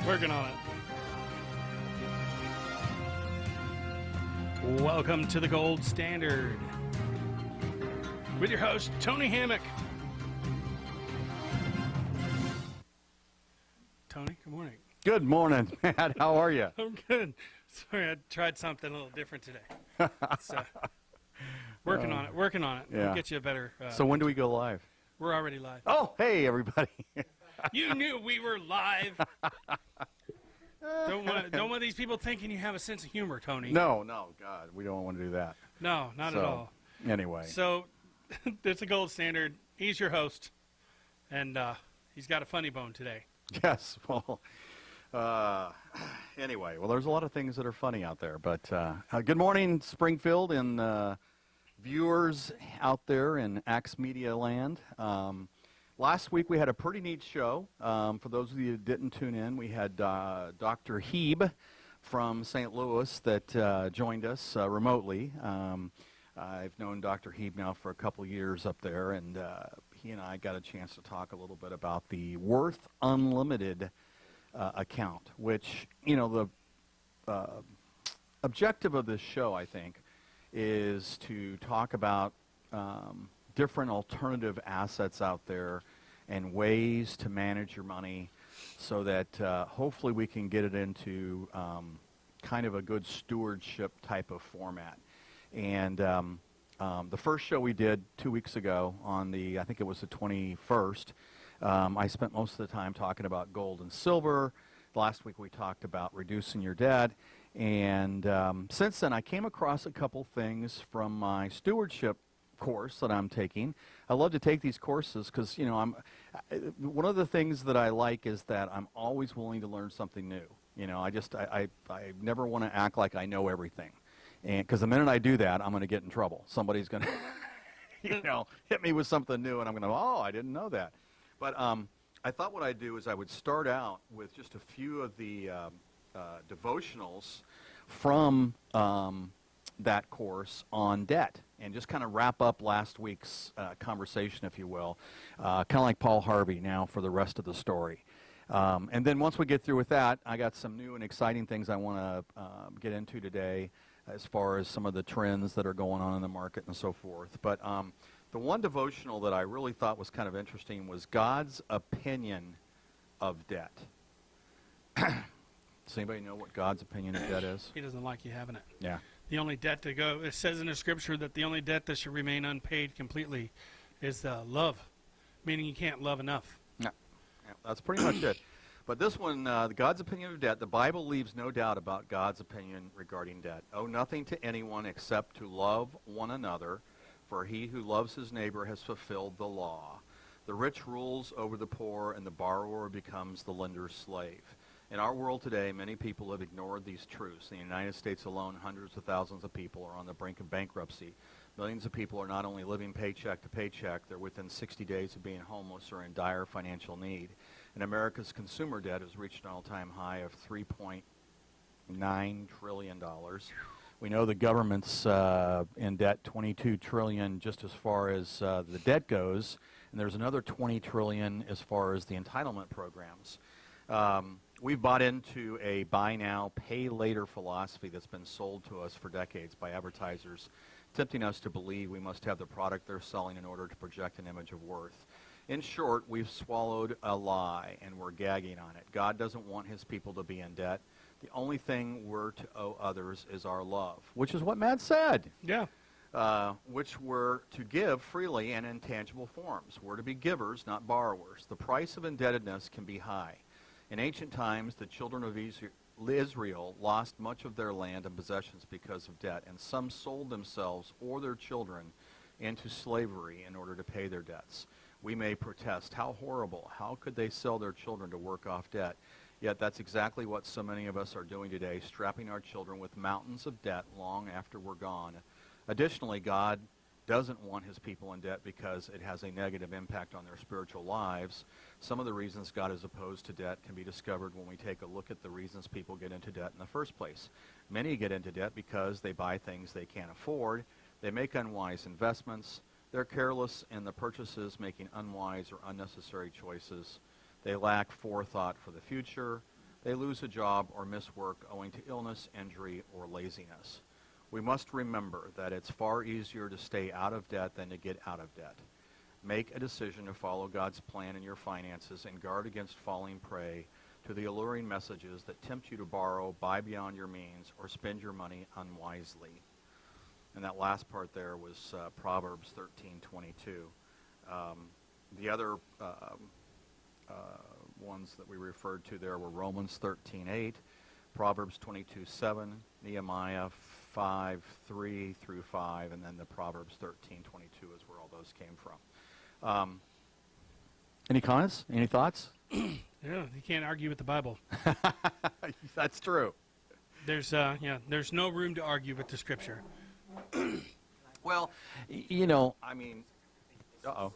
Working on it. Welcome to the Gold Standard with your host, Tony Hammock. Tony, good morning. Good morning, Matt. How are you? I'm good. Sorry, I tried something a little different today. So, working on it. Yeah. We'll get you a better... So when do we go live? We're already live. Oh, hey, everybody. You knew we were live. Don't want these people thinking you have a sense of humor, Tony. No, God, we don't want to do that. No, not at all. Anyway. So, it's a Gold Standard. He's your host, and he's got a funny bone today. Yes, well, anyway, there's a lot of things that are funny out there. But good morning, Springfield, and viewers out there in Axe Media land. Last week we had a pretty neat show. For those of you who didn't tune in, we had Dr. Heeb from St. Louis that joined us remotely. I've known Dr. Heeb now for a couple years up there, and he and I got a chance to talk a little bit about the Worth Unlimited account, which, you know, the objective of this show, I think, is to talk about different alternative assets out there and ways to manage your money so that hopefully we can get it into kind of a good stewardship type of format. And the first show we did 2 weeks ago on I think it was the 21st, I spent most of the time talking about gold and silver. Last week we talked about reducing your debt. And since then I came across a couple things from my stewardship course that I'm taking. I love to take these courses because, you know, one of the things that I like is that I'm always willing to learn something new. You know, I never want to act like I know everything. And because the minute I do that, I'm going to get in trouble. Somebody's going to, you know, hit me with something new, and I'm going to, oh, I didn't know that. But I thought what I'd do is I would start out with just a few of the devotionals from that course on debt, and just kind of wrap up last week's conversation, if you will, kind of like Paul Harvey now for the rest of the story. And then once we get through with that, I got some new and exciting things I want to get into today, as far as some of the trends that are going on in the market and so forth. But the one devotional that I really thought was kind of interesting was God's opinion of debt. Does anybody know what God's opinion of debt is? He doesn't like you having it. Yeah. The only debt to go, it says in the scripture that the only debt that should remain unpaid completely is love, meaning you can't love enough. Yeah, that's pretty much it. But this one, God's opinion of debt, the Bible leaves no doubt about God's opinion regarding debt. Owe nothing to anyone except to love one another, for he who loves his neighbor has fulfilled the law. The rich rules over the poor, and the borrower becomes the lender's slave. In our world today, many people have ignored these truths. In the United States alone, hundreds of thousands of people are on the brink of bankruptcy. Millions of people are not only living paycheck to paycheck, they're within 60 days of being homeless or in dire financial need. And America's consumer debt has reached an all-time high of $3.9 trillion. We know the government's in debt $22 trillion just as far as the debt goes, and there's another $20 trillion as far as the entitlement programs. We've bought into a buy now, pay later philosophy that's been sold to us for decades by advertisers, tempting us to believe we must have the product they're selling in order to project an image of worth. In short, we've swallowed a lie, and we're gagging on it. God doesn't want his people to be in debt. The only thing we're to owe others is our love, which is what Matt said. Yeah. Which we're to give freely and in tangible forms. We're to be givers, not borrowers. The price of indebtedness can be high. In ancient times, the children of Israel lost much of their land and possessions because of debt, and some sold themselves or their children into slavery in order to pay their debts. We may protest, how horrible, how could they sell their children to work off debt? Yet that's exactly what so many of us are doing today, strapping our children with mountains of debt long after we're gone. Additionally, God doesn't want his people in debt because it has a negative impact on their spiritual lives. Some of the reasons God is opposed to debt can be discovered when we take a look at the reasons people get into debt in the first place. Many get into debt because they buy things they can't afford, they make unwise investments, they're careless in the purchases, making unwise or unnecessary choices. They lack forethought for the future. They lose a job or miss work owing to illness, injury, or laziness. We must remember that it's far easier to stay out of debt than to get out of debt. Make a decision to follow God's plan in your finances and guard against falling prey to the alluring messages that tempt you to borrow, buy beyond your means, or spend your money unwisely. And that last part there was Proverbs 13:22. The other ones that we referred to there were Romans 13:8, Proverbs 22:7, Nehemiah 5:3 through 5, and then the Proverbs 13:22 is where all those came from. Any comments? Any thoughts? Yeah, you can't argue with the Bible. That's true. There's no room to argue with the Scripture. Well, you know, I mean, uh-oh.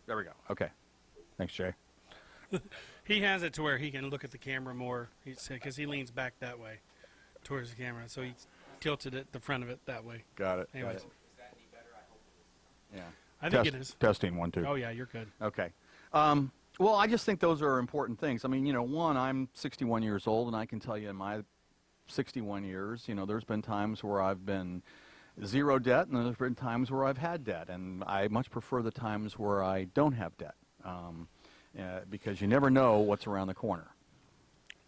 There we go. Okay. Thanks, Jay. He has it to where he can look at the camera more, because he leans back that way towards the camera, so he's tilted it, the front of it, that way. Got it. Anyways. Got it. Yeah. I think it is. Testing, 1, 2. Oh, yeah, you're good. Okay. Well, I just think those are important things. I mean, you know, one, I'm 61 years old, and I can tell you in my 61 years, you know, there's been times where I've been zero debt, and there's been times where I've had debt, and I much prefer the times where I don't have debt, because you never know what's around the corner.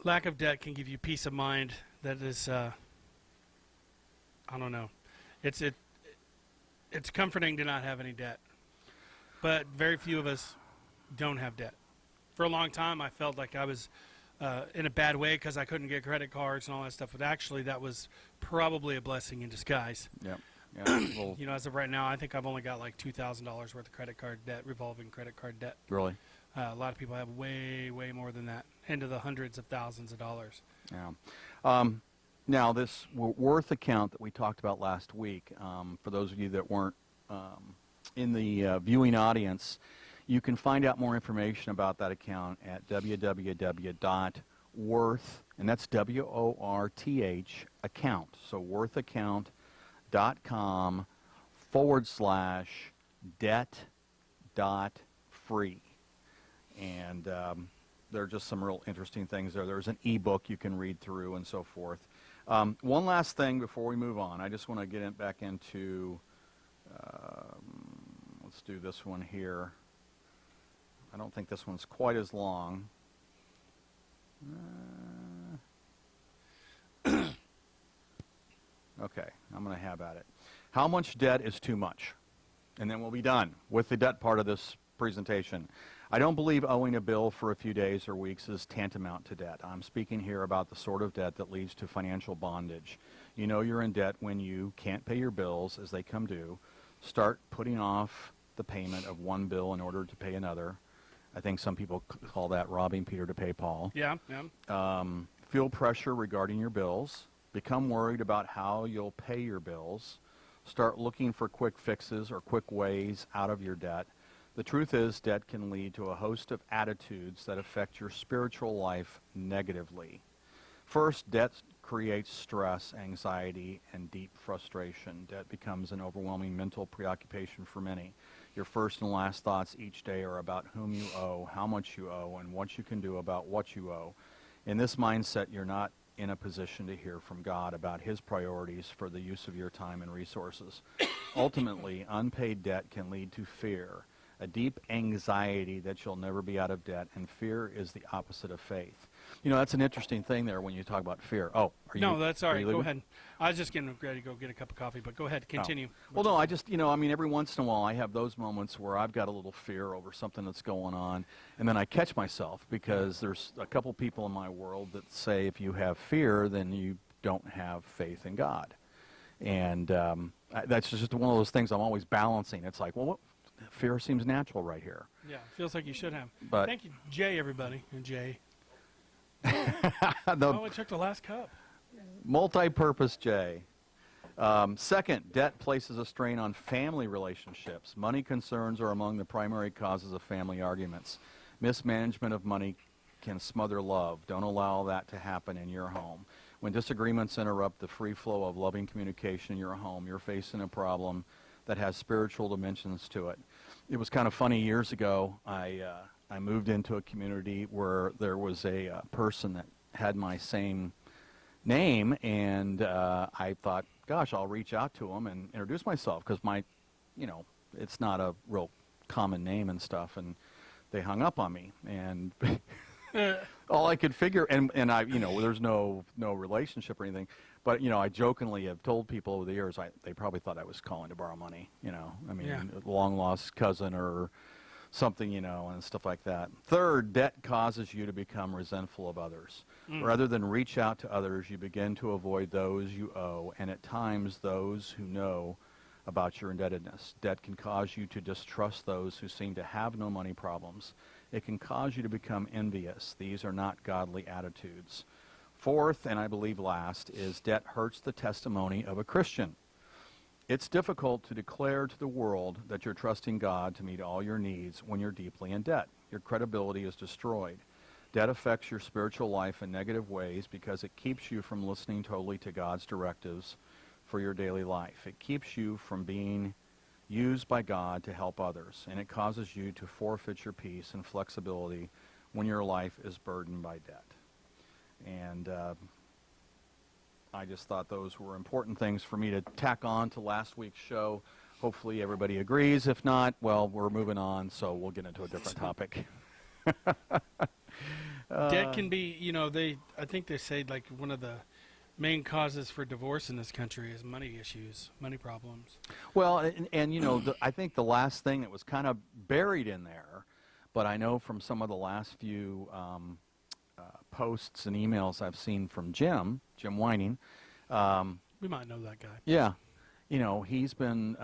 Lack of debt can give you peace of mind that is, I don't know. It's comforting to not have any debt, but very few of us don't have debt. For a long time, I felt like I was in a bad way because I couldn't get credit cards and all that stuff, but actually that was probably a blessing in disguise. Yep. Yeah. Well, You know, as of right now, I think I've only got like $2,000 worth of credit card debt, revolving credit card debt. really? A lot of people have way, way more than that, into the hundreds of thousands of dollars. Yeah. Now, this Worth account that we talked about last week, for those of you that weren't in the viewing audience, you can find out more information about that account at www.worth, and that's WORTH account. So worthAccount.com/debt.free. And there are just some real interesting things there. There's an ebook you can read through and so forth. One last thing before we move on. I just want to get back into, let's do this one here. I don't think this one's quite as long. Okay, I'm going to have at it. How much debt is too much? And then we'll be done with the debt part of this presentation. I don't believe owing a bill for a few days or weeks is tantamount to debt. I'm speaking here about the sort of debt that leads to financial bondage. You know you're in debt when you can't pay your bills as they come due. Start putting off the payment of one bill in order to pay another. I think some people call that robbing Peter to pay Paul. Yeah, yeah. Feel pressure regarding your bills. Become worried about how you'll pay your bills. Start looking for quick fixes or quick ways out of your debt. The truth is, debt can lead to a host of attitudes that affect your spiritual life negatively. First, debt creates stress, anxiety, and deep frustration. Debt becomes an overwhelming mental preoccupation for many. Your first and last thoughts each day are about whom you owe, how much you owe, and what you can do about what you owe. In this mindset, you're not in a position to hear from God about his priorities for the use of your time and resources. Ultimately, unpaid debt can lead to fear, a deep anxiety that you'll never be out of debt, and fear is the opposite of faith. You know, that's an interesting thing there when you talk about fear. Oh, are you? No, that's all right. Go leaving? ahead. I was just getting ready to go get a cup of coffee, but go ahead. Continue. Well, no, I just, you know, I mean, every once in a while I have those moments where I've got a little fear over something that's going on, and then I catch myself because there's a couple people in my world that say if you have fear, then you don't have faith in God. And that's just one of those things I'm always balancing. It's like, well, fear seems natural right here. Yeah, feels like you should have. But thank you, Jay, everybody. And Jay. the Oh, it took the last cup. multi-purpose J. Second, debt places a strain on family relationships. Money concerns are among the primary causes of family arguments. Mismanagement of money can smother love. Don't allow that to happen in your home. When disagreements interrupt the free flow of loving communication in your home, you're facing a problem that has spiritual dimensions to it. It was kind of funny years ago. I moved into a community where there was a person that had my same name, and I thought, gosh, I'll reach out to him and introduce myself because it's not a real common name and stuff, and they hung up on me, and all I could figure, and I, there's no relationship or anything, but I jokingly have told people over the years they probably thought I was calling to borrow money, Yeah. a long lost cousin or something, and stuff like that. Third, debt causes you to become resentful of others. Rather than reach out to others, you begin to avoid those you owe, and at times those who know about your indebtedness. Debt can cause you to distrust those who seem to have no money problems. It can cause you to become envious. These are not godly attitudes. Fourth, and I believe last, is debt hurts the testimony of a Christian. It's difficult to declare to the world that you're trusting God to meet all your needs when you're deeply in debt. Your credibility is destroyed. Debt affects your spiritual life in negative ways because it keeps you from listening totally to God's directives for your daily life. It keeps you from being used by God to help others, and it causes you to forfeit your peace and flexibility when your life is burdened by debt. And I just thought those were important things for me to tack on to last week's show. Hopefully everybody agrees. If not, well, we're moving on, so we'll get into a different topic. Debt can be, I think they say like one of the main causes for divorce in this country is money issues, money problems. Well, and I think the last thing that was kind of buried in there, but I know from some of the last few posts and emails I've seen from Jim Whining. We might know that guy. Yeah. He's been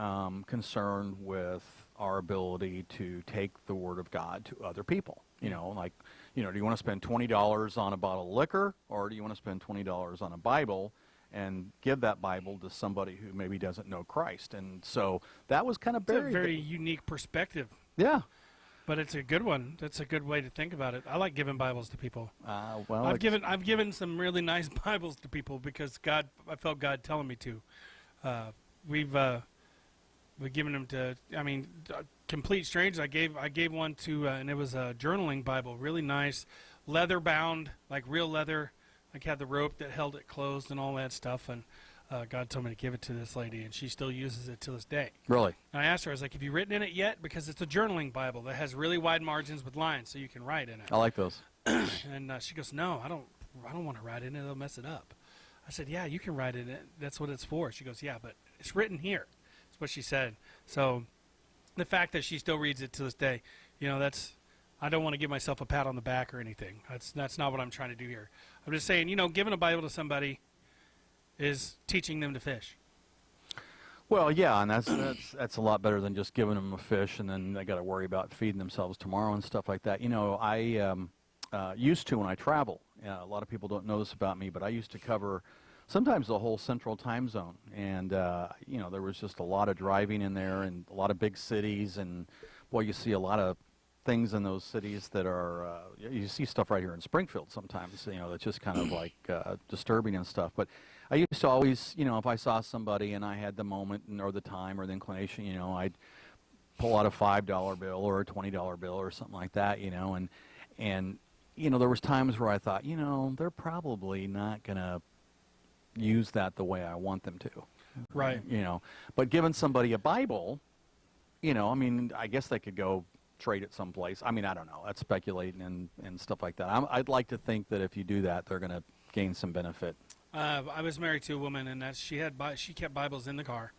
concerned with our ability to take the Word of God to other people. Do you want to spend $20 on a bottle of liquor, or do you want to spend $20 on a Bible and give that Bible to somebody who maybe doesn't know Christ? And so that was kind of buried. It's a very unique perspective. Yeah. But it's a good one. That's a good way to think about it. I like giving Bibles to people. Well, I've given some really nice Bibles to people because I felt God telling me to. We've given them to, complete strangers. I gave one to, and it was a journaling Bible, really nice, leather bound, like real leather, like had the rope that held it closed and all that stuff. And God told me to give it to this lady, and she still uses it to this day. Really? And I asked her, I was like, have you written in it yet? Because it's a journaling Bible that has really wide margins with lines, so you can write in it. I like those. And she goes, no, I don't want to write in it. It'll mess it up. I said, yeah, you can write in it. That's what it's for. She goes, yeah, but it's written here. That's what she said. So the fact that she still reads it to this day, I don't want to give myself a pat on the back or anything. That's not what I'm trying to do here. I'm just saying, giving a Bible to somebody is teaching them to fish. Well, yeah, and that's a lot better than just giving them a fish and then they got to worry about feeding themselves tomorrow and stuff like that. I used to when I travel. A lot of people don't know this about me, but I used to cover sometimes the whole central time zone, and there was just a lot of driving in there and a lot of big cities, and boy, you see a lot of things in those cities that are you see stuff right here in Springfield sometimes, that's just kind of like disturbing and stuff. But I used to always, if I saw somebody and I had the moment or the time or the inclination, I'd pull out a $5 bill or a $20 bill or something like that, and there was times where I thought, they're probably not going to use that the way I want them to. Right. But giving somebody a Bible, I guess they could go trade it someplace. I don't know. That's speculating and stuff like that. I'd like to think that if you do that, they're going to gain some benefit. I was married to a woman, and she kept Bibles in the car,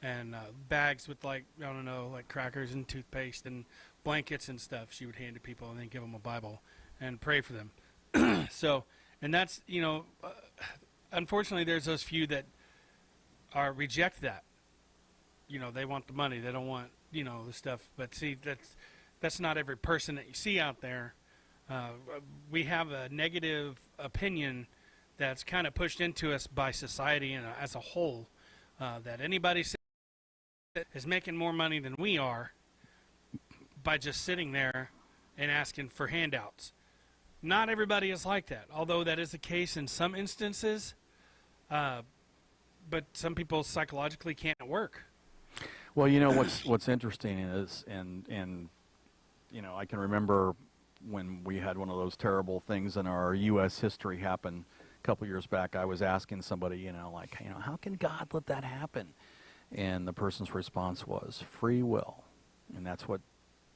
and bags with like crackers and toothpaste and blankets and stuff. She would hand to people and then give them a Bible and pray for them. So, and that's unfortunately, there's those few that reject that. They want the money. They don't want the stuff. But see, that's not every person that you see out there. We have a negative opinion that's kind of pushed into us by society and as a whole, that anybody that is making more money than we are by just sitting there and asking for handouts. Not everybody is like that, although that is the case in some instances. But some people psychologically can't work. Well, what's interesting is, and I can remember when we had one of those terrible things in our U.S. history happen a couple years back. I was asking somebody, how can God let that happen? And the person's response was free will, and that's what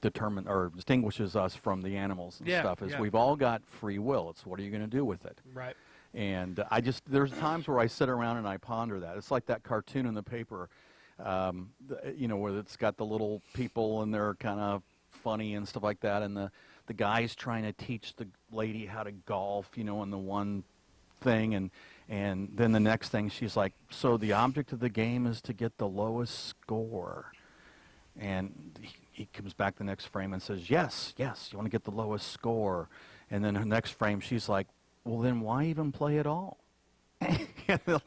distinguishes us from the animals and stuff. Is we've all got free will. It's what are you going to do with it? Right. And there's times where I sit around and I ponder that. It's like that cartoon in the paper, where it's got the little people and they're kind of funny and stuff like that, and the guy's trying to teach the lady how to golf, in the one thing, and then the next thing she's like, so the object of the game is to get the lowest score. And he comes back the next frame and says, yes, you want to get the lowest score. And then the next frame she's like, well, then why even play at all? And the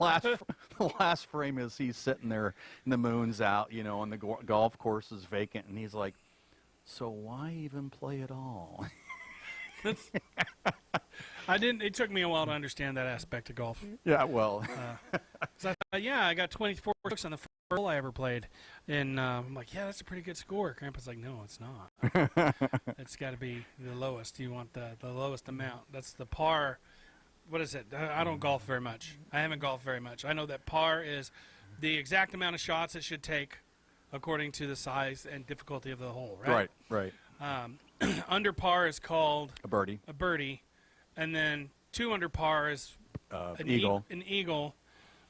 last frame is he's sitting there and the moon's out, and the golf course is vacant, and he's like, so why even play at all? It took me a while to understand that aspect of golf. Yeah, well. I got 24 strokes on the first hole I ever played. And I'm like, yeah, that's a pretty good score. Grandpa's like, no, it's not. It's got to be the lowest. You want the lowest amount. That's the par. What is it? I don't golf very much. I haven't golfed very much. I know that par is the exact amount of shots it should take according to the size and difficulty of the hole, right? Right. Under par is called a birdie. And then 2 under par is an eagle. An eagle.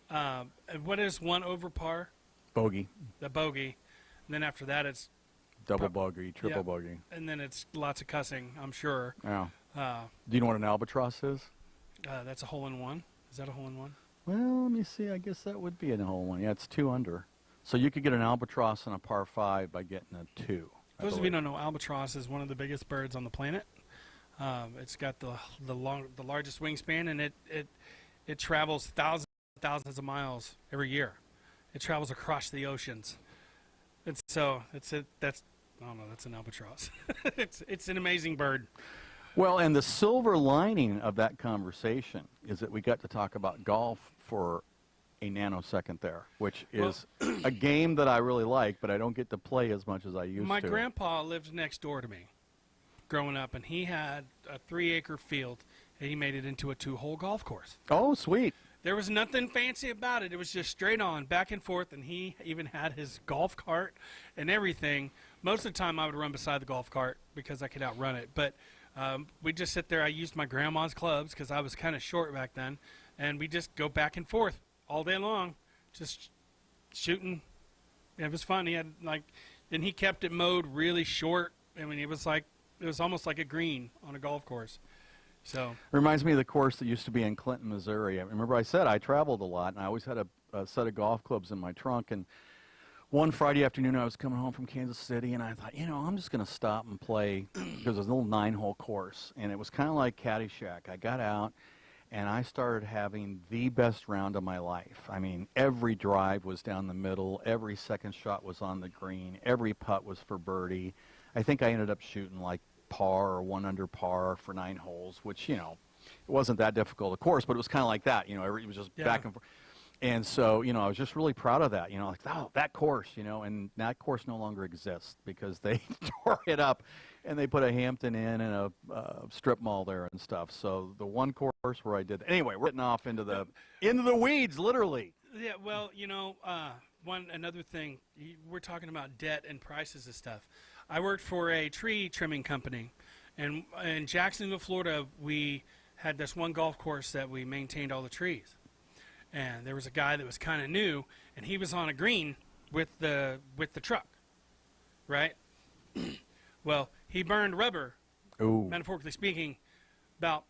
What is 1 over par? Bogey. The bogey. And then after that, it's double bogey, triple bogey. And then it's lots of cussing, I'm sure. Yeah. Do you know what an albatross is? That's a hole-in-one. Is that a hole-in-one? Well, let me see. I guess that would be a hole-in-one. Yeah, it's 2 under. So you could get an albatross on a par 5 by getting a 2. Those of you who don't know, albatross is one of the biggest birds on the planet. It's got the largest wingspan, and it travels thousands of miles every year. It travels across the oceans. And so that's an albatross. It's an amazing bird. Well, and the silver lining of that conversation is that we got to talk about golf for a nanosecond there, which is a game that I really like, but I don't get to play as much as I used to. My grandpa lived next door to me growing up, and he had a 3-acre field, and he made it into a 2-hole golf course. Oh, sweet. There was nothing fancy about it. It was just straight on, back and forth, and he even had his golf cart and everything. Most of the time I would run beside the golf cart because I could outrun it. But we'd just sit there. I used my grandma's clubs because I was kind of short back then, and we just go back and forth all day long, just shooting. It was fun. He had and he kept it mowed really short. I mean, it was almost like a green on a golf course. So reminds me of the course that used to be in Clinton, Missouri. I remember I said I traveled a lot, and I always had a set of golf clubs in my trunk. And one Friday afternoon, I was coming home from Kansas City, and I thought, I'm just going to stop and play, because it was a little 9-hole course, and it was kind of like Caddyshack. I got out, and I started having the best round of my life. I mean, every drive was down the middle. Every second shot was on the green. Every putt was for birdie. I think I ended up shooting like par or 1 under par for 9 holes, which, it wasn't that difficult, of course, but it was kind of like that. It was just back and forth. And so, I was just really proud of that, oh, that course, and that course no longer exists because they tore it up and they put a Hampton Inn and a strip mall there and stuff. So the one course where I did, anyway, we're getting off into the weeds, literally. Yeah, well, another thing, we're talking about debt and prices and stuff. I worked for a tree trimming company, and in Jacksonville, Florida, we had this one golf course that we maintained all the trees. And there was a guy that was kind of new, and he was on a green with the truck, right? Well, he burned rubber, Ooh. Metaphorically speaking, about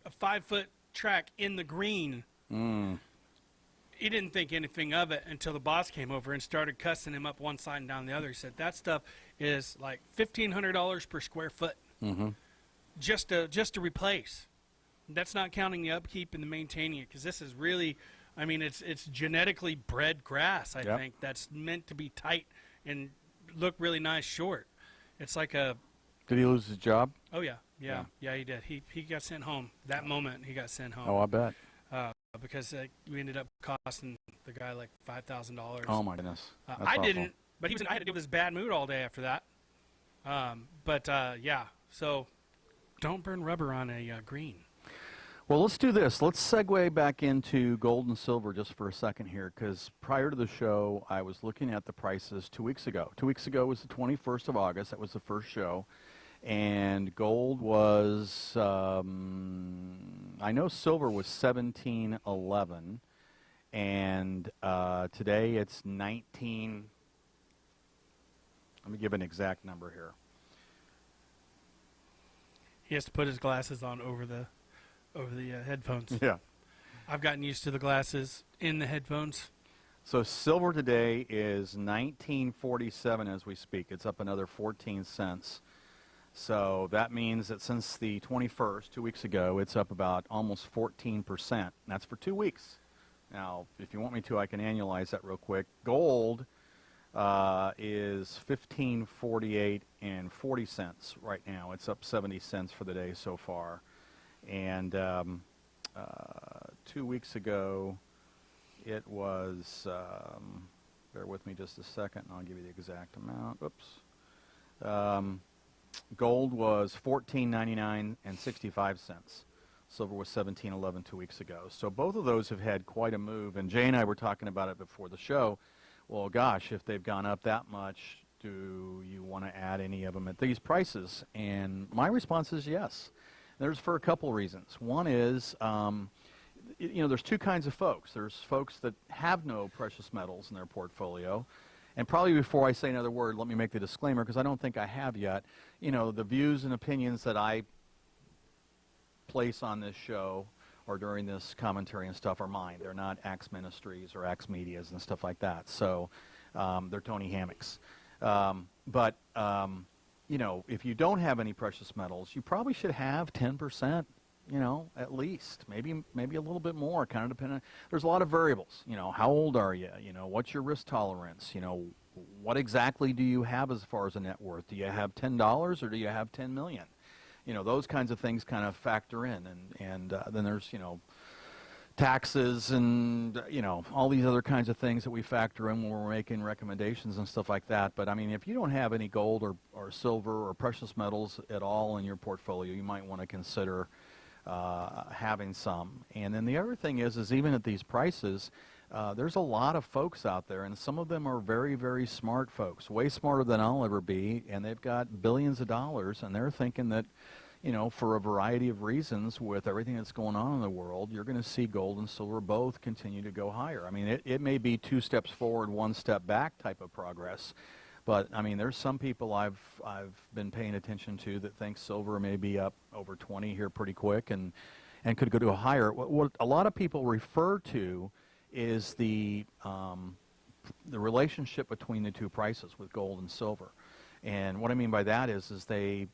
a 5-foot track in the green. He didn't think anything of it until the boss came over and started cussing him up one side and down the other. He said, that stuff is like $1,500 per square foot just to replace. That's not counting the upkeep and the maintaining it, because this is really, it's genetically bred grass, I think, that's meant to be tight and look really nice short. It's like a... Did he lose his job? Oh, yeah, he did. He got sent home. That moment, he got sent home. Oh, I bet. Because we ended up costing the guy like $5,000. Oh, my goodness. I didn't But I had to deal with this bad mood all day after that. Yeah, so don't burn rubber on a green. Well, let's do this. Let's segue back into gold and silver just for a second here, because prior to the show, I was looking at the prices 2 weeks ago. 2 weeks ago was the 21st of August. That was the first show. And gold was, I know silver was 1711. And today it's 19. Let me give an exact number here. He has to put his glasses on over the headphones. Yeah. I've gotten used to the glasses in the headphones. So silver today is 1947 as we speak. It's up another 14 cents. So that means that since the 21st, 2 weeks ago, it's up about almost 14%. That's for 2 weeks. Now, if you want me to, I can annualize that real quick. Gold is 15.48 and 40 cents right now. It's up 70 cents for the day so far. And 2 weeks ago, it was, bear with me just a second, and I'll give you the exact amount. Oops. Gold was $14.99 and 65 cents. Silver was $17.11 2 weeks ago. So both of those have had quite a move. And Jay and I were talking about it before the show. Well, gosh, if they've gone up that much, do you want to add any of them at these prices? And my response is yes. There's for a couple reasons. One is, there's two kinds of folks. There's folks that have no precious metals in their portfolio. And probably before I say another word, let me make the disclaimer, because I don't think I have yet. The views and opinions that I place on this show or during this commentary and stuff are mine. They're not Axe Ministries or Axe Media's and stuff like that. So they're Tony Hammock's. If you don't have any precious metals, you probably should have 10%, at least. Maybe a little bit more, kind of depending. There's a lot of variables. How old are you? What's your risk tolerance? What exactly do you have as far as a net worth? Do you have $10 or do you have 10 million? Those kinds of things kind of factor in. And then there's, taxes and, all these other kinds of things that we factor in when we're making recommendations and stuff like that. But, I mean, if you don't have any gold or silver or precious metals at all in your portfolio, you might want to consider having some. And then the other thing is even at these prices, there's a lot of folks out there, and some of them are very, very smart folks, way smarter than I'll ever be, and they've got billions of dollars, and they're thinking that, for a variety of reasons with everything that's going on in the world, you're going to see gold and silver both continue to go higher. I mean, it may be 2 steps forward, 1 step back type of progress. But, I mean, there's some people I've been paying attention to that think silver may be up over 20 here pretty quick and could go to a higher. What a lot of people refer to is the relationship between the two prices with gold and silver. And what I mean by that is they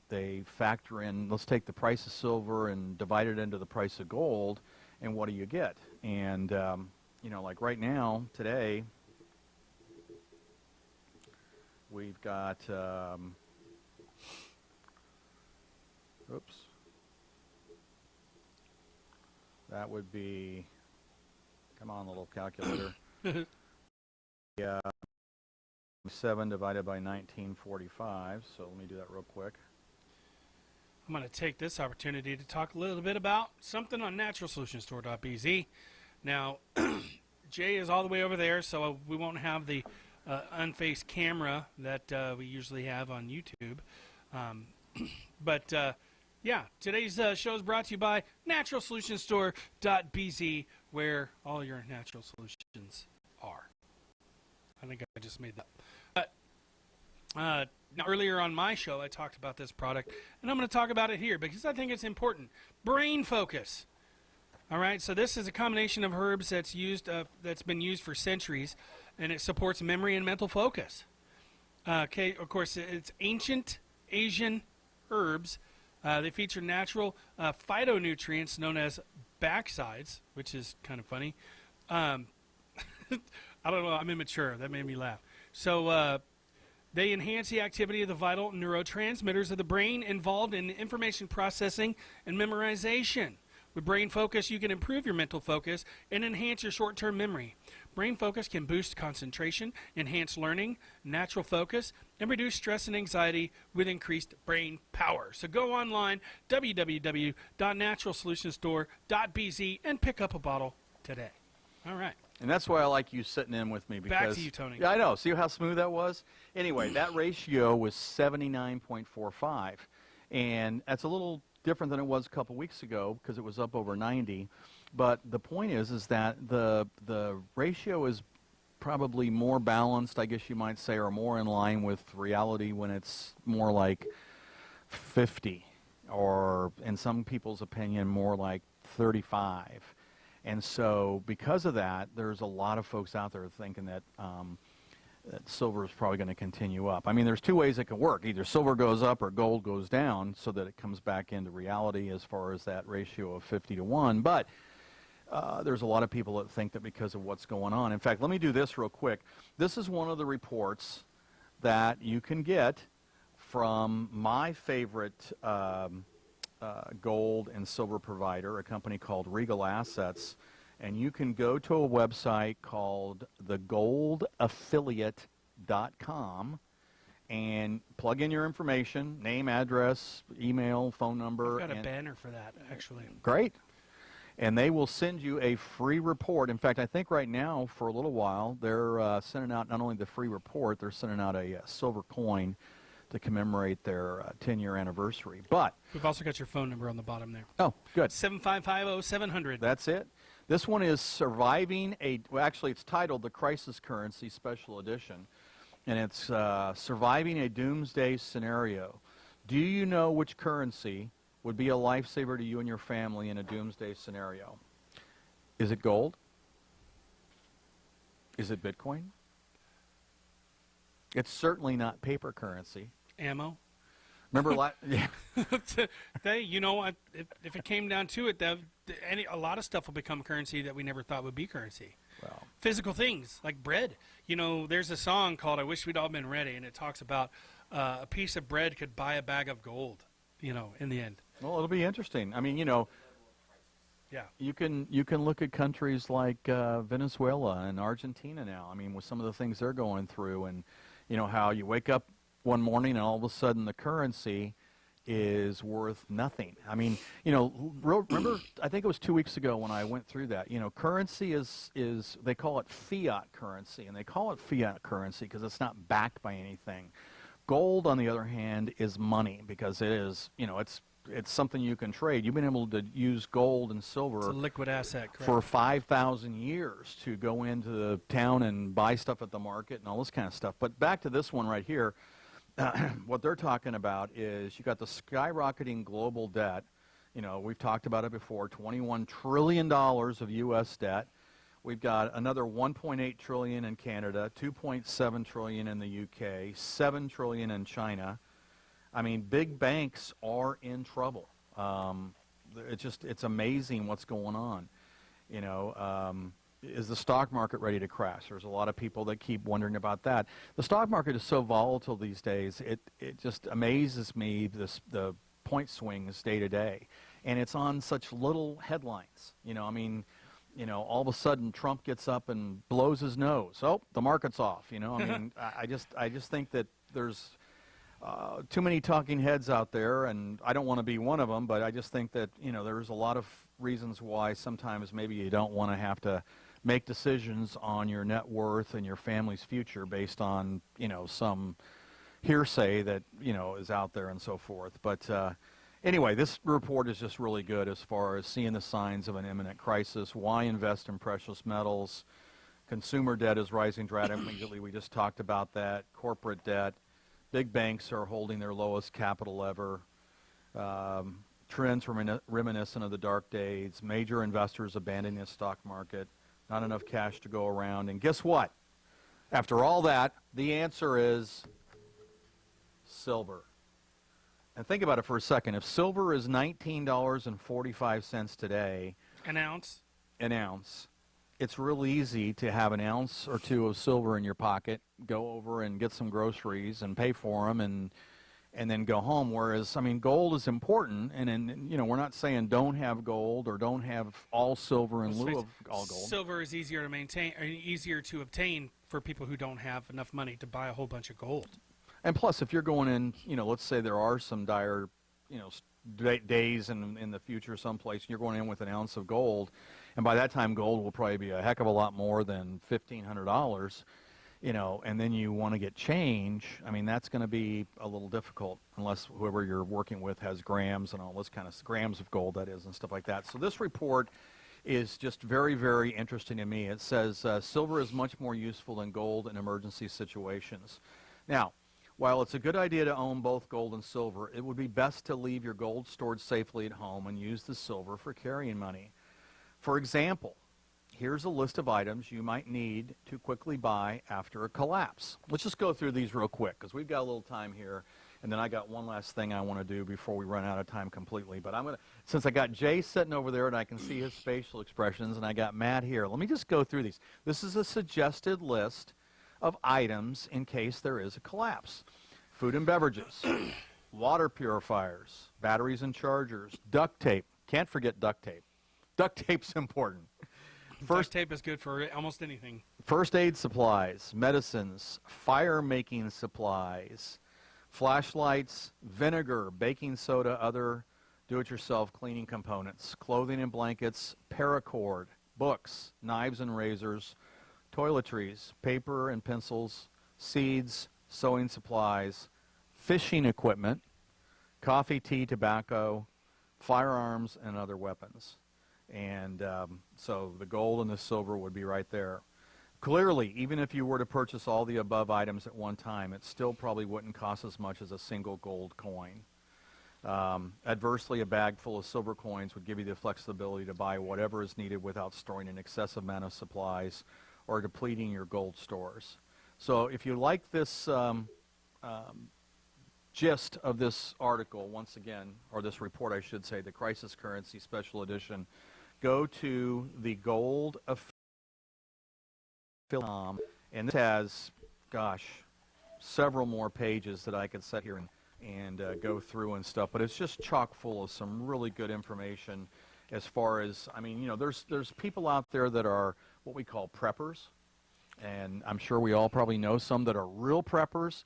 factor in, let's take the price of silver and divide it into the price of gold, and what do you get? And, like right now, today, we've got, that would be, come on, little calculator. Yeah. 7 divided by 1945, so let me do that real quick. I'm going to take this opportunity to talk a little bit about something on naturalsolutionstore.bz. Now, Jay is all the way over there, so we won't have the unfaced camera that we usually have on YouTube. Yeah, today's show is brought to you by naturalsolutionstore.bz, where all your natural solutions are. I think I just made that up. But now earlier on my show, I talked about this product, and I'm going to talk about it here because I think it's important. Brain focus. All right, so this is a combination of herbs that's been used for centuries, and it supports memory and mental focus. Okay, of course, it's ancient Asian herbs. They feature natural phytonutrients known as backsides, which is kind of funny. I don't know, I'm immature. That made me laugh. So they enhance the activity of the vital neurotransmitters of the brain involved in information processing and memorization. With brain focus, you can improve your mental focus and enhance your short-term memory. Brain focus can boost concentration, enhance learning, natural focus, and reduce stress and anxiety with increased brain power. So go online, www.naturalsolutionstore.bz, and pick up a bottle today. All right. And that's why I like you sitting in with me. Because, Back to you, Tony. Yeah, I know. See how smooth that was? Anyway, that ratio was 79.45. And that's a little different than it was a couple weeks ago because it was up over 90. But the point is that the ratio is probably more balanced, I guess you might say, or more in line with reality when it's more like 50, or in some people's opinion, more like 35. And so because of that, there's a lot of folks out there thinking that, that silver is probably going to continue up. I mean, there's two ways it can work. Either silver goes up or gold goes down so that it comes back into reality as far as that ratio of 50-1. But there's a lot of people that think that because of what's going on. In fact, let me do this real quick. This is one of the reports that you can get from my favorite gold and silver provider, a company called Regal Assets, and you can go to a website called thegoldaffiliate.com and plug in your information, name, address, email, phone number. I've got a banner for that, actually. Great. And they will send you a free report. In fact, I think right now, for a little while, they're sending out not only the free report, they're sending out a silver coin to commemorate their 10-year anniversary. But we've also got your phone number on the bottom there. Oh, good. 755-0700. That's it. This one is surviving well, actually, it's titled The Crisis Currency Special Edition, and it's surviving a doomsday scenario. Do you know which currency would be a lifesaver to you and your family in a doomsday scenario? Is it gold? Is it Bitcoin? It's certainly not paper currency. Ammo. Remember, yeah. You know, if it came down to it, a lot of stuff will become currency that we never thought would be currency. Well, physical things like bread. You know, there's a song called "I Wish We'd All Been Ready," and it talks about a piece of bread could buy a bag of gold. You know, in the end. Well, it'll be interesting. I mean, you know, yeah, you can look at countries like Venezuela and Argentina now. I mean, with some of the things they're going through, and you know how you wake up one morning and all of a sudden the currency is worth nothing. I mean, you know, remember, I think it was 2 weeks ago when I went through that. You know, currency is they call it fiat currency, and they call it fiat currency because it's not backed by anything. Gold, on the other hand, is money because it is, you know, it's something you can trade. You've been able to use gold and silver. It's a liquid asset, correct, for 5,000 years to go into the town and buy stuff at the market and all this kind of stuff. But back to this one right here, what they're talking about is you got the skyrocketing global debt. You know, we've talked about it before, $21 trillion of U.S. debt. We've got another $1.8 trillion in Canada, $2.7 trillion in the U.K., $7 trillion in China. I mean, big banks are in trouble. It's amazing what's going on. You know, is the stock market ready to crash? There's a lot of people that keep wondering about that. The stock market is so volatile these days. It just amazes me, the point swings day to day, and it's on such little headlines. You know, I mean, you know, all of a sudden Trump gets up and blows his nose. Oh, the market's off. You know, I mean, I just think that there's too many talking heads out there, and I don't want to be one of them, but I just think that, you know, there's a lot of reasons why sometimes maybe you don't want to have to make decisions on your net worth and your family's future based on, you know, some hearsay that, you know, is out there and so forth. But anyway, this report is just really good as far as seeing the signs of an imminent crisis. Why invest in precious metals? Consumer debt is rising dramatically. We just talked about that. Corporate debt. Big banks are holding their lowest capital ever. Trends reminiscent of the dark days. Major investors abandoning the stock market. Not enough cash to go around. And guess what? After all that, the answer is silver. And think about it for a second. If silver is $19.45 today, an ounce, it's real easy to have an ounce or two of silver in your pocket, go over and get some groceries and pay for them, and then go home. Whereas, I mean, gold is important, and you know, we're not saying don't have gold or don't have all silver in lieu of all gold. Silver is easier to maintain, or easier to obtain for people who don't have enough money to buy a whole bunch of gold. And plus, if you're going in, you know, let's say there are some dire, you know, days in the future someplace, and you're going in with an ounce of gold, and by that time gold will probably be a heck of a lot more than $1,500, you know, and then you want to get change. I mean, that's going to be a little difficult unless whoever you're working with has grams and all this kind of grams of gold, that is, and stuff like that. So this report is just very, very interesting to me. It says silver is much more useful than gold in emergency situations. Now, while it's a good idea to own both gold and silver, it would be best to leave your gold stored safely at home and use the silver for carrying money. For example, here's a list of items you might need to quickly buy after a collapse. Let's just go through these real quick because we've got a little time here, and then I got one last thing I want to do before we run out of time completely. But I'm going to, since I got Jay sitting over there and I can see his facial expressions, and I got Matt here, let me just go through these. This is a suggested list of items in case there is a collapse. Food and beverages, water purifiers, batteries and chargers, duct tape. Can't forget duct tape. Duct tape's important. Duct tape is good for almost anything. First aid supplies, medicines, fire-making supplies, flashlights, vinegar, baking soda, other do-it-yourself cleaning components, clothing and blankets, paracord, books, knives and razors, toiletries, paper and pencils, seeds, sewing supplies, fishing equipment, coffee, tea, tobacco, firearms, and other weapons. And so the gold and the silver would be right there. Clearly, even if you were to purchase all the above items at one time, it still probably wouldn't cost as much as a single gold coin. Adversely, a bag full of silver coins would give you the flexibility to buy whatever is needed without storing an excessive amount of supplies or depleting your gold stores. So if you like this gist of this article, once again, or this report, I should say, the Crisis Currency Special Edition, go to the Gold Affiliate, and this has, gosh, several more pages that I could sit here and go through and stuff, but it's just chock full of some really good information as far as, I mean, you know, there's people out there that are what we call preppers, and I'm sure we all probably know some that are real preppers.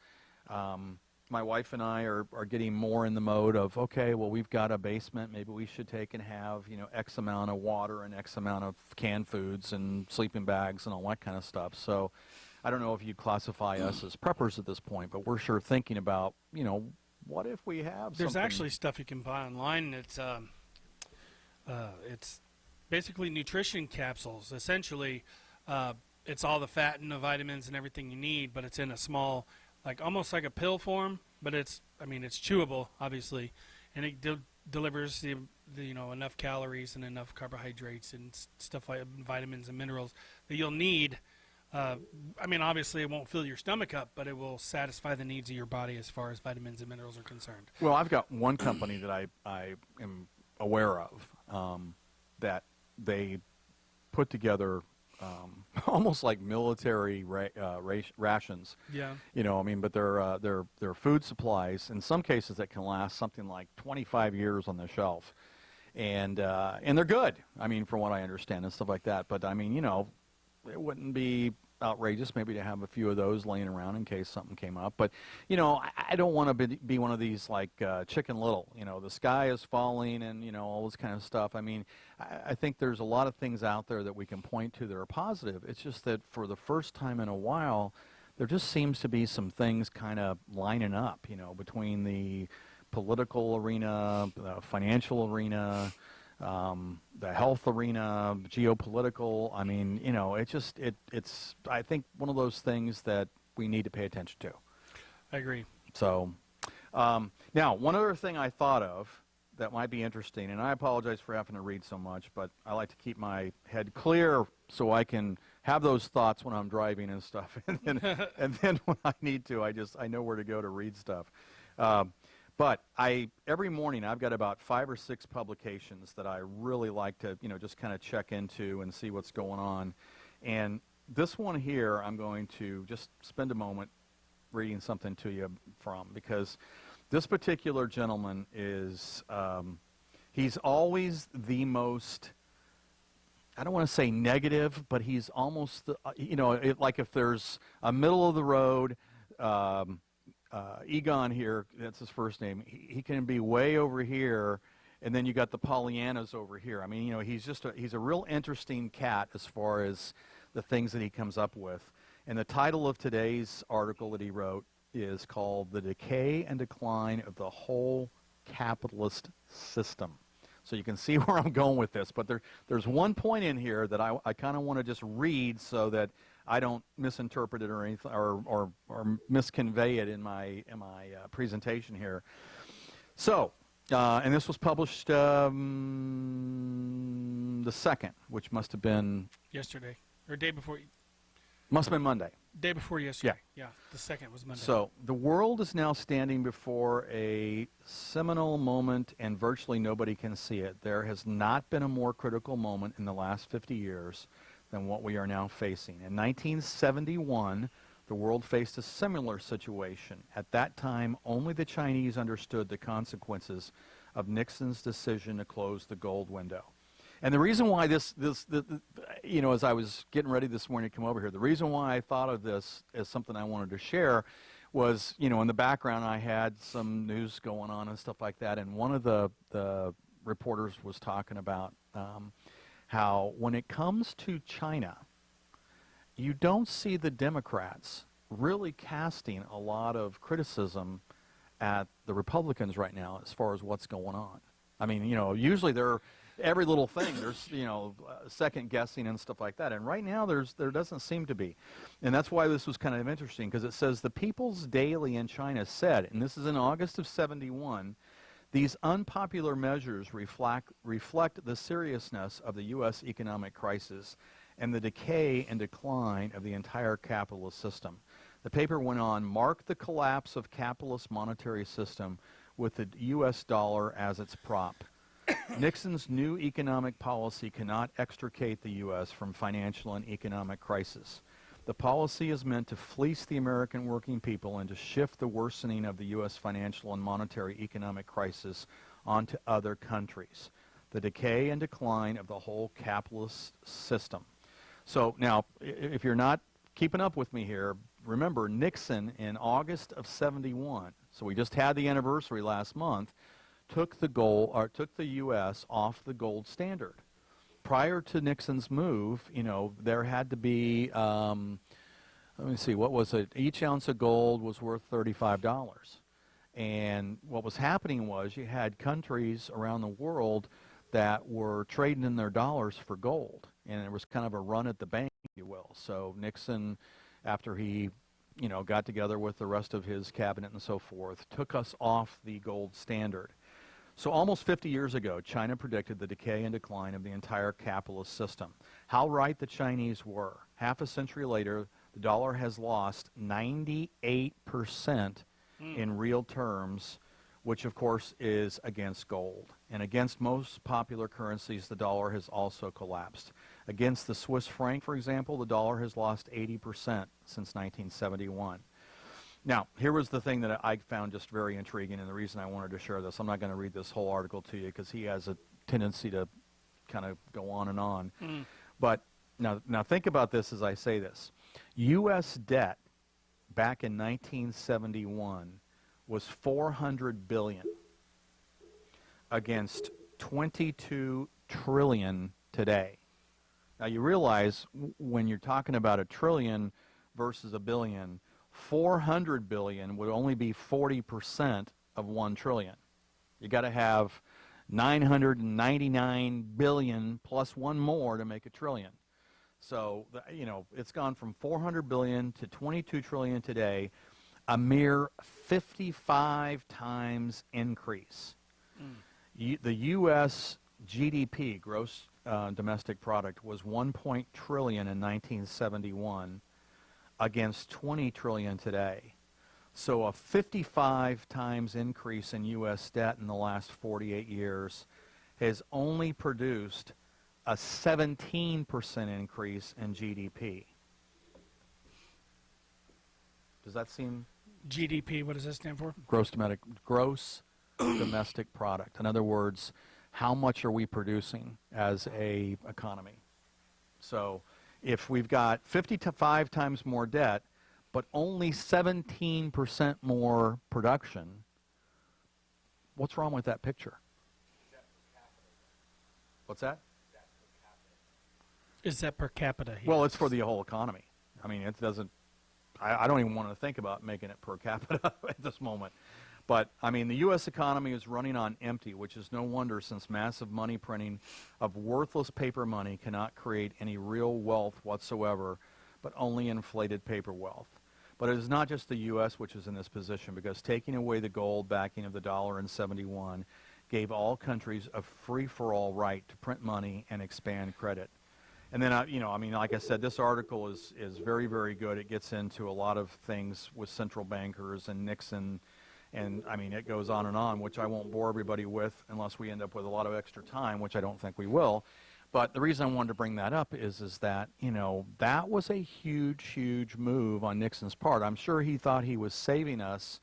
My wife and I are getting more in the mode of, okay, well, we've got a basement. Maybe we should take and have, you know, X amount of water and X amount of canned foods and sleeping bags and all that kind of stuff. So I don't know if you'd classify us as preppers at this point, but we're sure thinking about, you know, what if we have There's something. actually stuff you can buy online. It's basically nutrition capsules. Essentially, it's all the fat and the vitamins and everything you need, but it's in a small, like almost like a pill form, but it's, I mean, it's chewable, obviously, and it delivers the you know, enough calories and enough carbohydrates and stuff like vitamins and minerals that you'll need. I mean, obviously, it won't fill your stomach up, but it will satisfy the needs of your body as far as vitamins and minerals are concerned. Well, I've got one company that I am aware of that they put together almost like military rations. Yeah. You know, I mean, but they're food supplies in some cases that can last something like 25 years on the shelf, and they're good. I mean, from what I understand and stuff like that. But I mean, you know, it wouldn't be outrageous maybe to have a few of those laying around in case something came up. But you know, I don't want to be one of these like Chicken Little. You know, the sky is falling and you know all this kind of stuff. I mean, I think there's a lot of things out there that we can point to that are positive. It's just that for the first time in a while, there just seems to be some things kind of lining up. You know, between the political arena, the financial arena, the health arena, geopolitical. I mean, you know, it's I think one of those things that we need to pay attention to. I agree. So now one other thing I thought of that might be interesting, and I apologize for having to read so much, but I like to keep my head clear so I can have those thoughts when I'm driving and stuff. And then when I need to, I know where to go to read stuff. But every morning I've got about 5 or 6 publications that I really like to, you know, just kind of check into and see what's going on. And this one here I'm going to just spend a moment reading something to you from, because This particular gentleman is, he's always the most, I don't want to say negative, but he's almost, like if there's a middle of the road, Egon here, that's his first name, he can be way over here, and then you got the Pollyannas over here. I mean, he's a real interesting cat as far as the things that he comes up with. And the title of today's article that he wrote is called The Decay and Decline of the Whole Capitalist System. So you can see where I'm going with this. But there's one point in here that I kind of want to just read so that I don't misinterpret it or anything, or misconvey it in my presentation here. So, and this was published the 2nd, which must have been Yesterday, or day before. Must have been Monday. Day before yesterday. Yeah, the 2nd was Monday. So the world is now standing before a seminal moment, and virtually nobody can see it. There has not been a more critical moment in the last 50 years than what we are now facing. In 1971, the world faced a similar situation. At that time, only the Chinese understood the consequences of Nixon's decision to close the gold window. And the reason why as I was getting ready this morning to come over here, the reason why I thought of this as something I wanted to share was, in the background I had some news going on and stuff like that, and one of the reporters was talking about how when it comes to China, you don't see the Democrats really casting a lot of criticism at the Republicans right now as far as what's going on. I mean, usually they're every little thing, there's, second guessing and stuff like that. And right now there doesn't seem to be. And that's why this was kind of interesting, because it says the People's Daily in China said, and this is in August of '71, these unpopular measures reflect the seriousness of the U.S. economic crisis and the decay and decline of the entire capitalist system. The paper went on, mark the collapse of capitalist monetary system with the U.S. dollar as its prop. Nixon's new economic policy cannot extricate the U.S. from financial and economic crisis. The policy is meant to fleece the American working people and to shift the worsening of the U.S. financial and monetary economic crisis onto other countries. The decay and decline of the whole capitalist system. So now, if you're not keeping up with me here, remember Nixon in August of '71, so we just had the anniversary last month, took the U.S. off the gold standard. Prior to Nixon's move, there had to be, let me see, what was it? Each ounce of gold was worth $35. And what was happening was you had countries around the world that were trading in their dollars for gold. And it was kind of a run at the bank, if you will. So Nixon, after he got together with the rest of his cabinet and so forth, took us off the gold standard. So almost 50 years ago, China predicted the decay and decline of the entire capitalist system. How right the Chinese were. Half a century later, the dollar has lost 98% in real terms, which of course is against gold. And against most popular currencies, the dollar has also collapsed. Against the Swiss franc, for example, the dollar has lost 80% since 1971. Now, here was the thing that I found just very intriguing, and the reason I wanted to share this. I'm not going to read this whole article to you because he has a tendency to kind of go on and on. But now think about this as I say this. U.S. debt back in 1971 was $400 billion against $22 trillion today. Now, you realize when you're talking about a trillion versus a billion, 400 billion would only be 40% of 1 trillion. You got to have 999 billion plus one more to make a trillion. So, it's gone from 400 billion to 22 trillion today, a mere 55 times increase. The U.S. GDP, gross domestic product, was 1 trillion in 1971. Against 20 trillion today. So a 55 times increase in U.S. debt in the last 48 years has only produced a 17% increase in GDP. Does that seem GDP, what does that stand for? Gross domestic product. In other words, how much are we producing as a economy? So if we've got 55 times more debt, but only 17% more production, what's wrong with that picture? What's that? Is that per capita? Well, it's for the whole economy. I mean, it doesn't, I don't even want to think about making it per capita at this moment. But, I mean, the U.S. economy is running on empty, which is no wonder since massive money printing of worthless paper money cannot create any real wealth whatsoever, but only inflated paper wealth. But it is not just the U.S. which is in this position, because taking away the gold backing of the dollar in '71 gave all countries a free-for-all right to print money and expand credit. And then, you know, I mean, like I said, this article is very, very good. It gets into a lot of things with central bankers and Nixon. And, I mean, it goes on, which I won't bore everybody with unless we end up with a lot of extra time, which I don't think we will. But the reason I wanted to bring that up is that, you know, that was a huge, huge move on Nixon's part. I'm sure he thought he was saving us,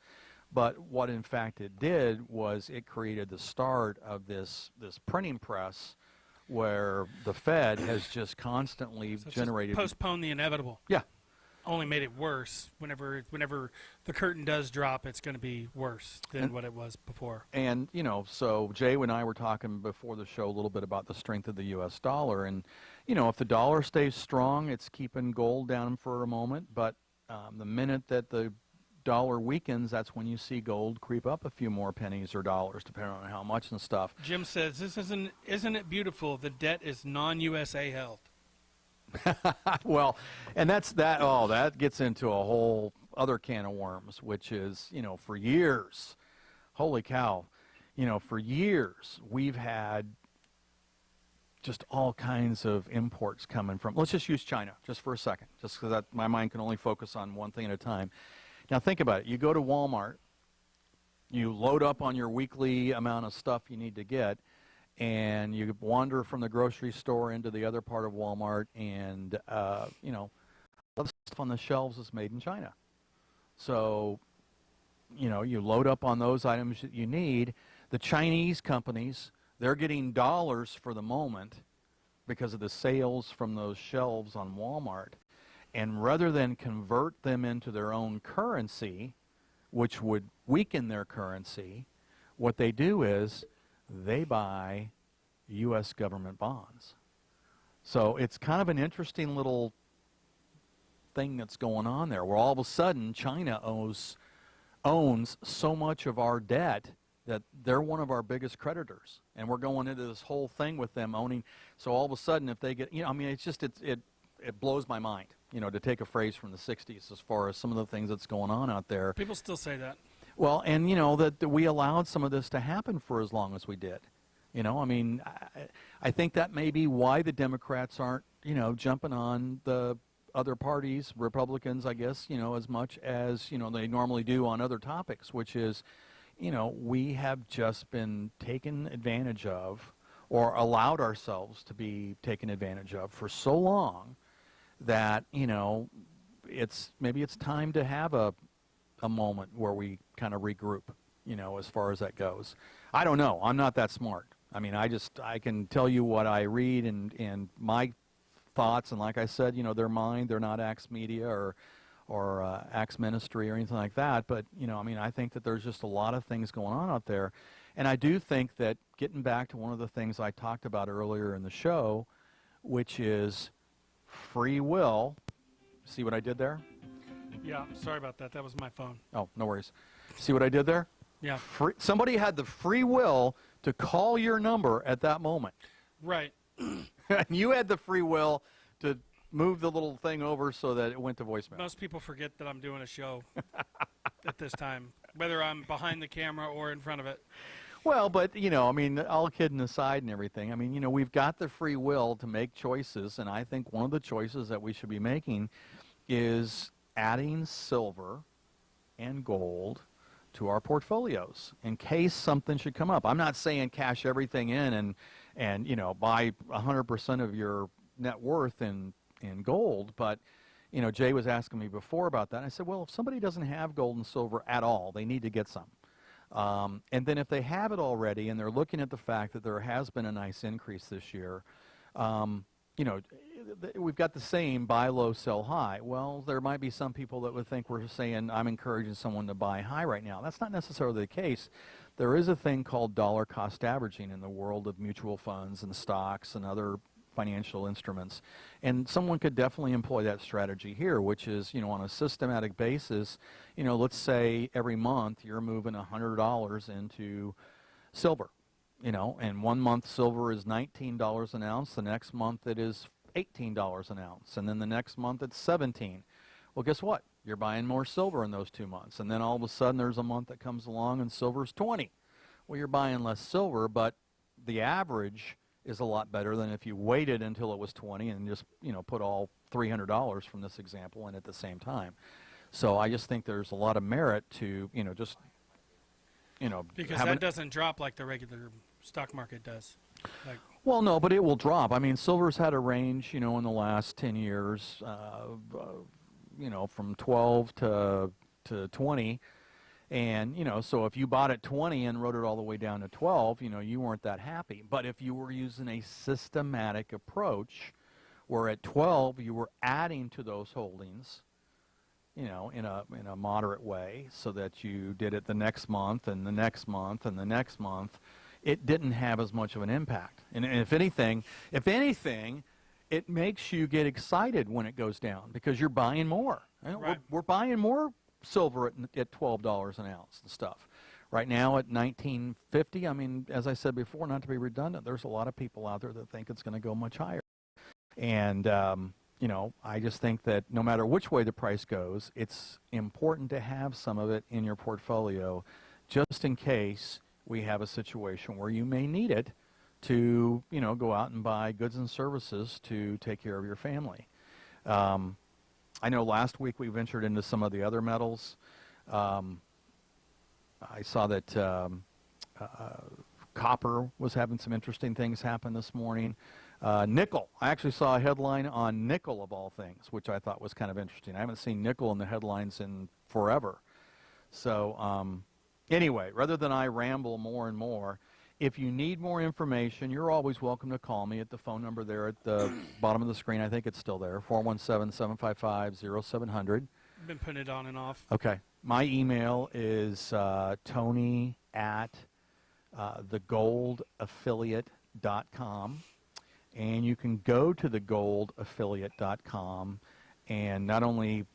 but what, in fact, it did was it created the start of this printing press where the Fed has just constantly generated... Just postpone the inevitable. Yeah. Only made it worse. Whenever the curtain does drop, it's going to be worse than what it was before. And, you know, so Jay and I were talking before the show a little bit about the strength of the U.S. dollar. And, you know, if the dollar stays strong, it's keeping gold down for a moment. But the minute that the dollar weakens, that's when you see gold creep up a few more pennies or dollars, depending on how much and stuff. Jim says, isn't it beautiful? The debt is non-USA held. Well, and that gets into a whole other can of worms, which is, you know, for years, holy cow, you know, for years we've had just all kinds of imports coming from, let's just use China just for a second, just because my mind can only focus on one thing at a time. Now think about it. You go to Walmart, you load up on your weekly amount of stuff you need to get, and you wander from the grocery store into the other part of Walmart, and, you know, all the stuff on the shelves is made in China. So, you know, you load up on those items that you need. The Chinese companies, they're getting dollars for the moment because of the sales from those shelves on Walmart. And rather than convert them into their own currency, which would weaken their currency, what they do is they buy U.S. government bonds. So it's kind of an interesting little thing that's going on there, where all of a sudden China owns so much of our debt that they're one of our biggest creditors. And we're going into this whole thing with them owning. So all of a sudden, if they get, you know, I mean, it's just, it blows my mind, you know, to take a phrase from the 60s as far as some of the things that's going on out there. People still say that. Well, and, you know, that we allowed some of this to happen for as long as we did. You know, I mean, I think that may be why the Democrats aren't, you know, jumping on the other parties, Republicans, I guess, you know, as much as, you know, they normally do on other topics, which is, you know, we have just been taken advantage of or allowed ourselves to be taken advantage of for so long that, you know, maybe it's time to have a moment where we kind of regroup, you know, as far as that goes. I don't know. I'm not that smart. I mean, I can tell you what I read and my thoughts, and like I said, you know, they're mine. They're not Axe Media or Axe Ministry or anything like that. But, you know, I mean, I think that there's just a lot of things going on out there. And I do think that getting back to one of the things I talked about earlier in the show, which is free will. See what I did there? Yeah, sorry about that. That was my phone. Oh, no worries. See what I did there? Yeah. Somebody had the free will to call your number at that moment. Right. And you had the free will to move the little thing over so that it went to voicemail. Most people forget that I'm doing a show at this time, whether I'm behind the camera or in front of it. Well, but, you know, I mean, all kidding aside and everything, I mean, you know, we've got the free will to make choices, and I think one of the choices that we should be making is adding silver and gold to our portfolios in case something should come up. I'm not saying cash everything in and you know, buy 100% of your net worth in gold, but, you know, Jay was asking me before about that. I said, well, if somebody doesn't have gold and silver at all, they need to get some. And then if they have it already and they're looking at the fact that there has been a nice increase this year, you know, we've got the same buy low, sell high. Well, there might be some people that would think we're saying I'm encouraging someone to buy high right now. That's not necessarily the case. There is a thing called dollar cost averaging in the world of mutual funds and stocks and other financial instruments. And someone could definitely employ that strategy here, which is, you know, on a systematic basis, you know, let's say every month you're moving $100 into silver, you know, and 1 month silver is $19 an ounce, the next month it is $18 an ounce, and then the next month it's $17. Well, guess what? You're buying more silver in those 2 months, and then all of a sudden there's a month that comes along and silver's 20. Well, you're buying less silver, but the average is a lot better than if you waited until it was 20 and just, you know, put all $300 from this example in at the same time. So I just think there's a lot of merit to, you know, just, you know, because that doesn't drop like the regular stock market does. Like, well, no, but it will drop. I mean, silver's had a range, you know, in the last 10 years, you know, from 12 to 20. And, you know, so if you bought at 20 and rode it all the way down to 12, you know, you weren't that happy. But if you were using a systematic approach where at 12 you were adding to those holdings, you know, in a moderate way so that you did it the next month and the next month and the next month, it didn't have as much of an impact. And if anything, it makes you get excited when it goes down because you're buying more. You know, right. we're buying more silver at $12 an ounce and stuff. Right now at $19.50, I mean, as I said before, not to be redundant, there's a lot of people out there that think it's going to go much higher. And, you know, I just think that no matter which way the price goes, it's important to have some of it in your portfolio just in case we have a situation where you may need it to, you know, go out and buy goods and services to take care of your family. I know last week we ventured into some of the other metals. I saw that copper was having some interesting things happen this morning. Nickel. I actually saw a headline on nickel of all things, which I thought was kind of interesting. I haven't seen nickel in the headlines in forever. So anyway, rather than I ramble more and more, if you need more information, you're always welcome to call me at the phone number there at the bottom of the screen. I think it's still there, 417-755-0700. I've been putting it on and off. Okay. My email is tony@thegoldaffiliate.com. And you can go to thegoldaffiliate.com and not only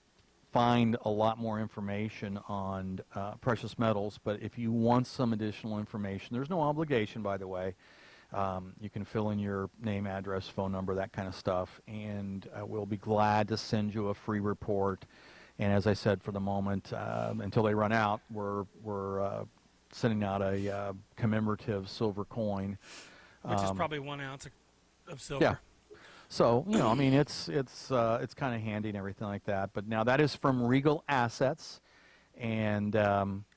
find a lot more information on precious metals, but if you want some additional information, there's no obligation, by the way. You can fill in your name, address, phone number, that kind of stuff, and we'll be glad to send you a free report. And as I said, for the moment, until they run out, we're sending out a commemorative silver coin. Which is probably 1 ounce of silver. Yeah. So, you know, I mean, it's kind of handy and everything like that. But now that is from Regal Assets, and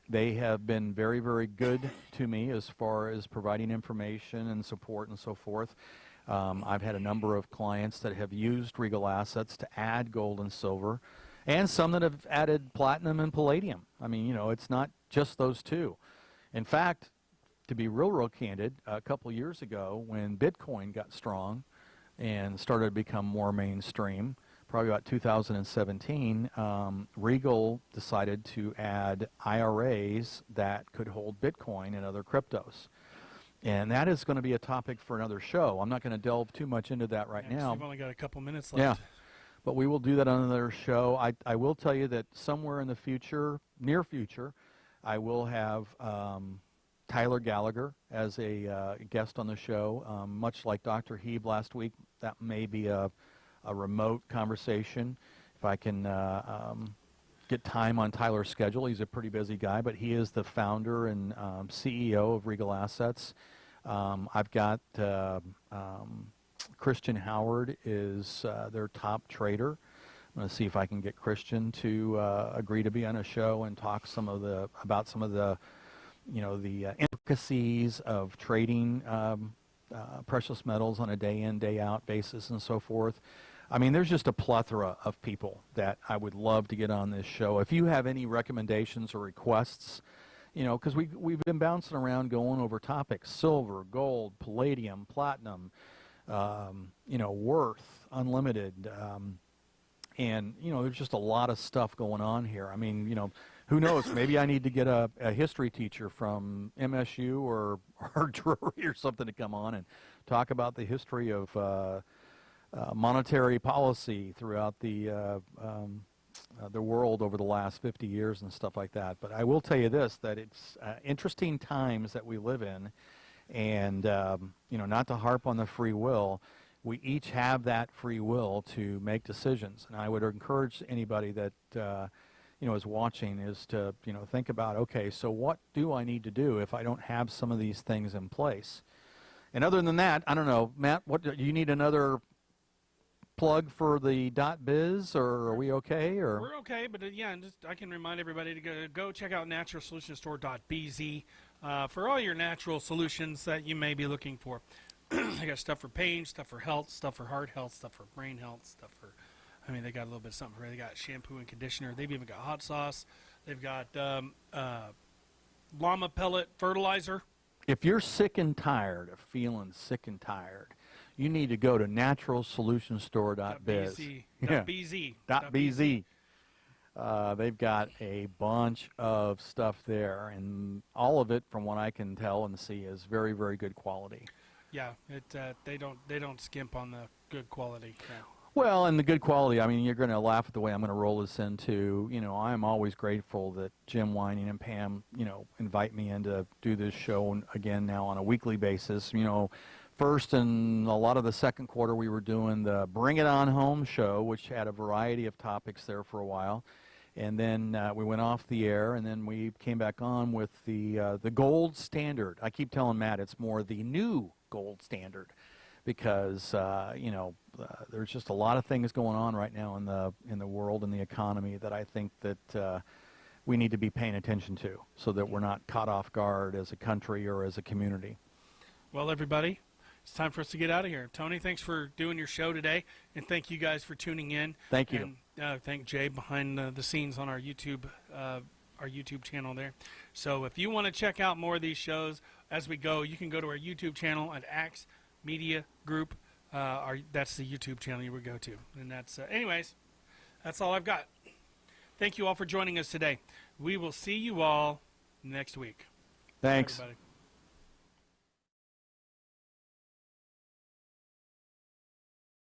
they have been very, very good to me as far as providing information and support and so forth. I've had a number of clients that have used Regal Assets to add gold and silver, and some that have added platinum and palladium. I mean, you know, it's not just those two. In fact, to be real candid, a couple of years ago when Bitcoin got strong and started to become more mainstream, probably about 2017, Regal decided to add IRAs that could hold Bitcoin and other cryptos. And that is going to be a topic for another show. I'm not going to delve too much into that right now. We've only got a couple minutes left. Yeah, but we will do that on another show. I will tell you that somewhere in the future, near future, I will have Tyler Gallagher as a guest on the show. Much like Dr. Heeb last week, that may be a remote conversation. If I can get time on Tyler's schedule. He's a pretty busy guy, but he is the founder and CEO of Regal Assets. I've got Christian Howard is their top trader. I'm going to see if I can get Christian to agree to be on a show and talk about some of the the intricacies of trading precious metals on a day-in, day-out basis and so forth. I mean, there's just a plethora of people that I would love to get on this show. If you have any recommendations or requests, you know, because we've been bouncing around going over topics: silver, gold, palladium, platinum, you know, worth, unlimited, and you know, there's just a lot of stuff going on here. I mean, you know, who knows? Maybe I need to get a history teacher from MSU or Drury or something to come on and talk about the history of monetary policy throughout the world over the last 50 years and stuff like that. But I will tell you this, that it's interesting times that we live in, and you know, not to harp on the free will, we each have that free will to make decisions. And I would encourage anybody that you know, is watching is to, you know, think about, okay, so what do I need to do if I don't have some of these things in place? And other than that, I don't know, Matt, what do you need another plug for the .biz, or are we okay? Or we're okay, but yeah, and just I can remind everybody to go check out naturalsolutionstore.bz for all your natural solutions that you may be looking for. They got stuff for pain, stuff for health, stuff for heart health, stuff for brain health, stuff for, I mean, they got a little bit of something for, they got shampoo and conditioner. They've even got hot sauce. They've got llama pellet fertilizer. if you're sick and tired of feeling sick and tired, you need to go to naturalsolutionstore.biz. .bz. .bz. They've got a bunch of stuff there, and all of it, from what I can tell and see, is very, very good quality. Yeah, they don't skimp on the good quality. Yeah. Well, and the good quality, I mean, you're going to laugh at the way I'm going to roll this into, you know, I'm always grateful that Jim Whining and Pam, you know, invite me in to do this show again now on a weekly basis. You know, first and a lot of the second quarter we were doing the Bring It On Home show, which had a variety of topics there for a while. And then we went off the air, and then we came back on with the gold standard. I keep telling Matt it's more the new gold standard, because you know, there's just a lot of things going on right now in the world and the economy that I think that we need to be paying attention to, so that we're not caught off guard as a country or as a community. Well, everybody, it's time for us to get out of here. Tony, thanks for doing your show today, and thank you guys for tuning in. Thank you. And thank Jay behind the scenes on our YouTube channel there. So if you want to check out more of these shows as we go, you can go to our YouTube channel at Axe Media Group. That's the YouTube channel you would go to. And that's, anyways, that's all I've got. Thank you all for joining us today. We will see you all next week. Thanks. Bye, everybody.